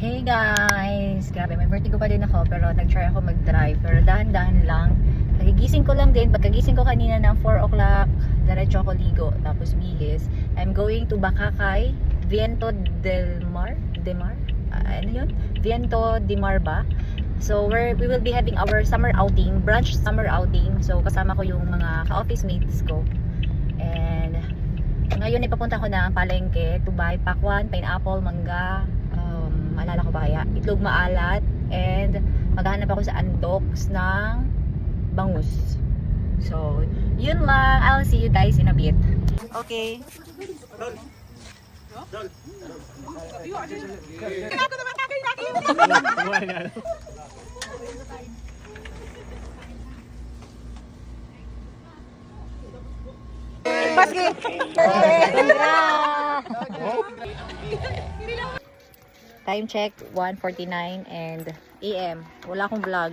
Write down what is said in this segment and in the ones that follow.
Hey guys! Grabe, may vertigo pa din ako pero nag-try ako mag-drive. Pero dahan-dahan lang. Nagigising ko lang din. Pagkagising ko kanina ng 4 o'clock, diretso ako ligo. Tapos bihis. I'm going to Bakakay, Viento del Mar? Ano yun? Viento de Mar ba? So we will be having our summer outing, brunch summer outing. So kasama ko yung mga ka-office mates ko. And ngayon ipapunta ko na ang palengke to buy pakwan, pineapple, mangga, maalala ko ba kaya, itlog maalat, and maghahanap ako sa undox ng bangus. So yun lang, I'll see you guys in a bit. Okay. Paski! Time check 1:49 and AM. Wala akong vlog.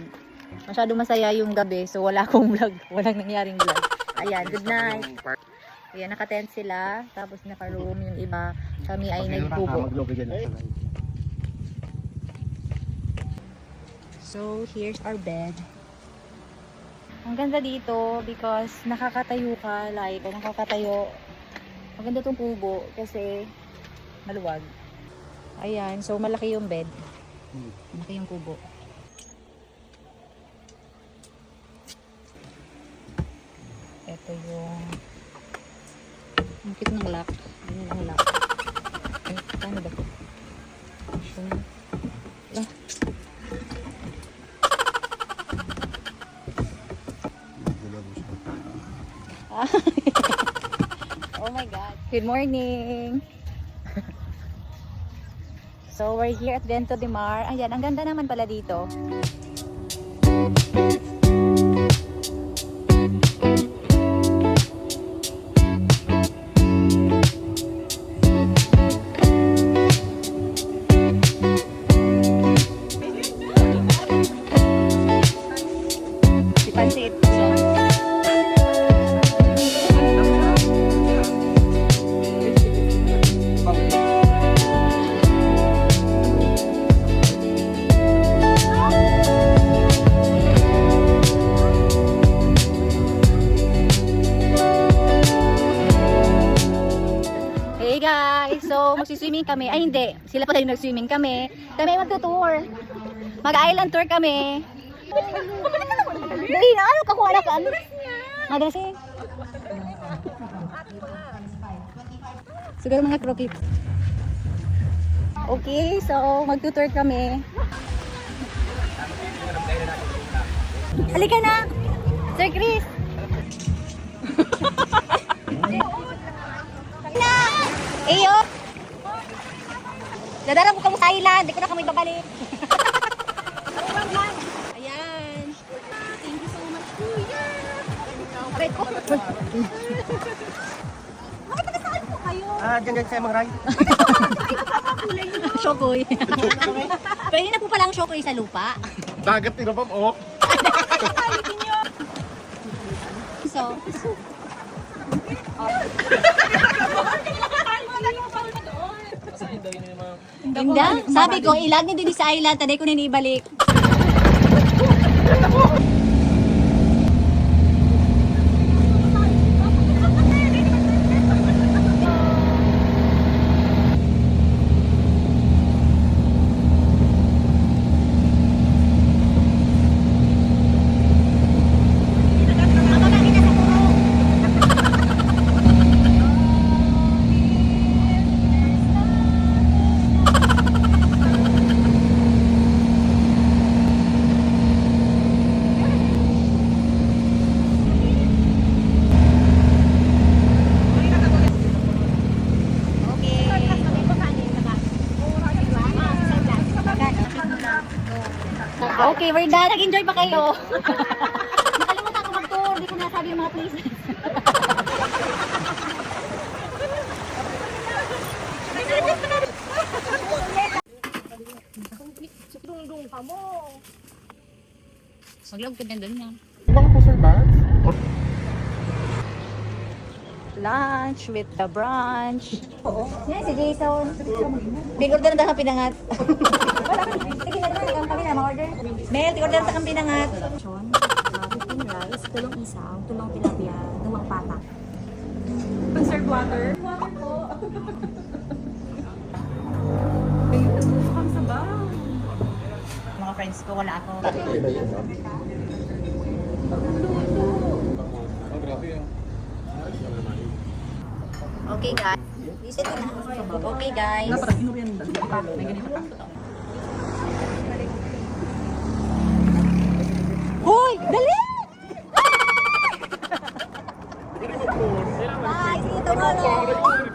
Masyado masaya yung gabi so wala akong vlog. Walang nangyaring vlog. Ayan, good night. Ayan, naka-tent sila. Tapos naka-room yung iba. Kami ay nagkubo. So, here's our bed. Ang ganda dito because nakakatayo ka, like, nakakatayo. Maganda tong kubo kasi maluwag. Ayan, so malaki yung bed. Malaki yung kubo. Ito yung cute ng lock. Yun yung lock. Ay, paano ba ito? Oh my God. Good morning. So we're here at Viento de Mar. Ayan, ang ganda naman pala dito. Si Pansit. So, magsiswimming kami. Ay, hindi. Sila pa tayo nag-swimming kami. Kami magtutour. Mag-island tour kami. Dali na. Ano kakuha na ka? Ano? Madras eh. Siguro mga krokit. Okay, so magtutour kami. Halika na. Sir Chris. Iyo. Dadara ko kamo sa island, di ko na kami babalik. Ayan. Thank you so much, Kuya. Aray ko. Bakit nagasaan po kayo? Diyan sa Mangray. Shokoy. Pwede na po pala ang shokoy sa lupa. Dagat nila pa mo. So, Inda, sabi ko, ilag ni din sa island, taday ko na ibalik. Okay, we're done. Nag-enjoy pa kayo. Nakalimutan ko mag-tour. Hindi ko nasabi yung mga places. Maglog ka din doon niya. Ibang po sir ba? lunch with the brunch. Oo. Yan, si Jason. Big order na kang pinangat. Sige, nag-order kami na, ma-order. Mel, order na kang pinangat. 15 rice, tulong isaw, tulong tilapia, duwang patak. Conserved water. Water po. Ang sabaw. Mga friends ko, wala ako. Okay, guys. Listen na. Okay, guys. Hoy! Dali! Bye! See you tomorrow!